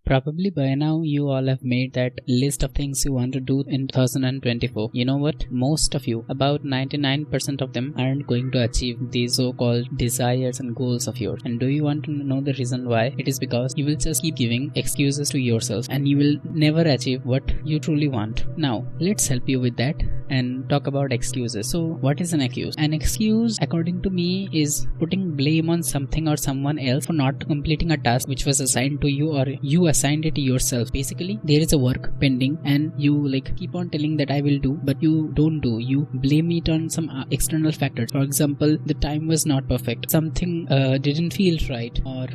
Probably by now you all have made that list of things you want to do in 2024. You know what? Most of you, about 99% of them, aren't going to achieve these so-called desires and goals of yours. And do you want to know the reason why? It is because you will just keep giving excuses to yourself and you will never achieve what you truly want. Now, let's help you with that and talk about excuses. So, what is an excuse? An excuse, according to me, is putting blame on something or someone else for not completing a task which was assigned to you, or you assigned it to yourself. Basically, there is a work pending and you keep on telling that I will do, but you don't do. You blame it on some external factors. For example, the time was not perfect, something didn't feel right, or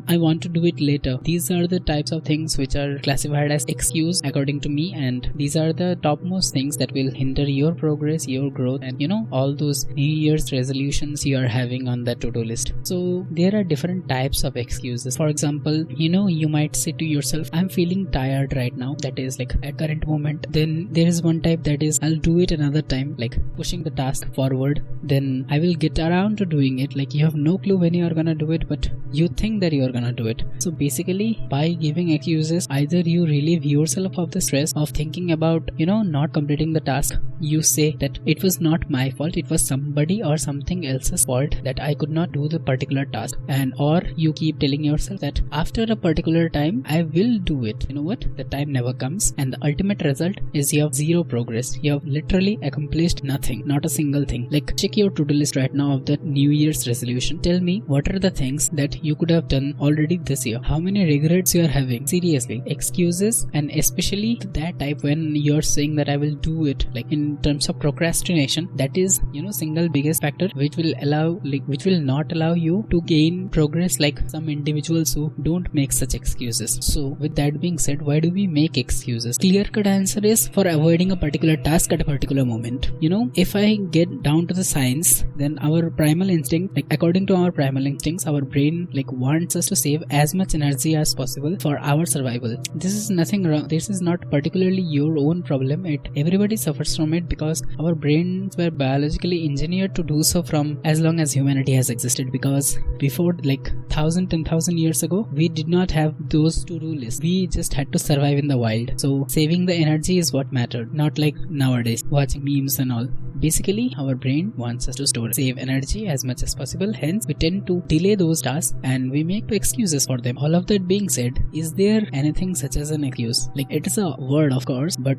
I want to do it later. These are the types of things which are classified as excuse according to me, and these are the topmost things that will hinder your progress, your growth, and all those New Year's resolutions you are having on that to-do list. So there are different types of excuses. For example, you might say to yourself, I'm feeling tired right now, that is at current moment. Then there is one type that is, I'll do it another time, pushing the task forward, then I will get around to doing it. You have no clue when you are gonna do it, but you think that you are gonna do it. So basically, by giving excuses, either you relieve yourself of the stress of thinking about not completing the task. You say that it was not my fault, it was somebody or something else's fault that I could not do the particular task, and or you keep telling yourself that after a particular time I will do it. You know what? The time never comes, and the ultimate result is you have zero progress. You have literally accomplished nothing, not a single thing. Check your to-do list right now of the New Year's resolution. Tell me what are the things that you could have done already this year. How many regrets you are having? Seriously, excuses, and especially that type when you're saying that I will do it, in terms of procrastination, that is single biggest factor which will not allow you to gain progress like some individuals who don't make such excuses. So with that being said, why do we make excuses? Clear-cut answer is for avoiding a particular task at a particular moment. If I get down to the science, then our primal instinct, according to our primal instincts, our brain wants us to save as much energy as possible for our survival. This is nothing wrong. This is not particularly your own problem. Everybody suffers from it because our brains were biologically engineered to do so from as long as humanity has existed. Because before 10,000 years ago, we did not have those to-do lists. We just had to survive in the wild. So saving the energy is what mattered, not like nowadays watching memes and all. Basically, our brain wants us to save energy as much as possible. Hence, we tend to delay those tasks and we make excuses for them. All of that being said, is there anything such as an excuse? It is a word, of course, but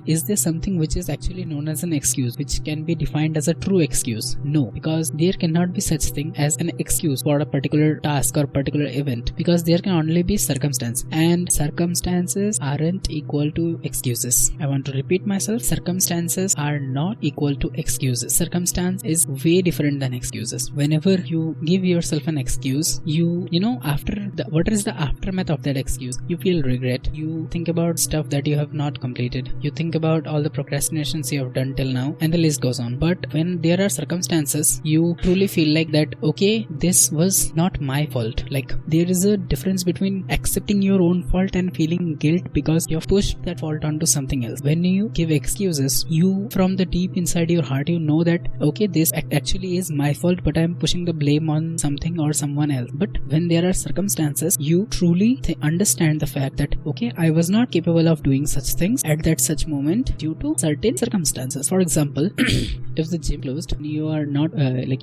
is there something which is actually known as an excuse, which can be defined as a true excuse? No, because there cannot be such thing as an excuse for a particular task or particular event, because there can only be circumstance, and circumstances aren't equal to excuses. I want to repeat myself, circumstances are not equal to excuses. Circumstance is way different than excuses. Whenever you give yourself an excuse, what is the aftermath of that excuse? You feel regret. You think about stuff that you have not completed. You think about all the procrastinations you have done till now, and the list goes on. But when there are circumstances, you truly feel that okay, this was not my fault. There is a difference between accepting your own fault and feeling guilt because you have pushed that fault onto something else. When you give excuses, you from the deep inside your heart, you know that okay, this actually is my fault, but I'm pushing the blame on something or someone else. But when there are circumstances, you truly understand the fact that okay, I was not capable of doing such things at that such moment due to certain circumstances. For example, if the gym closed, you are not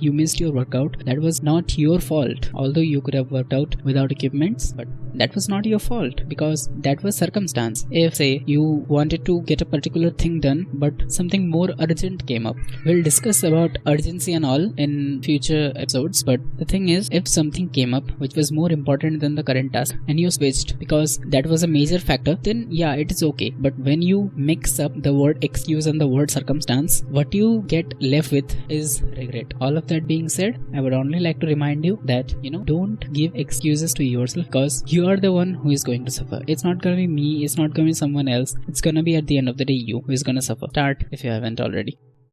you missed your workout, that was not your fault. Although you could have worked out without equipments, but that was not your fault because that was circumstance. If say you wanted to get a particular thing done, but something more urgent came up, we'll discuss about urgency and all in future episodes. But the thing is, if something came up which was more important than the current task and you switched because that was a major factor, then yeah, it is okay. But when you mix up the word excuse and the word circumstance, what you get left with is regret. All of that being said, I would only like to remind you that don't give excuses to yourself, because you are the one who is going to suffer. It's not gonna be me, it's not gonna be someone else, it's gonna be at the end of the day you who is gonna suffer. Start if you haven't already.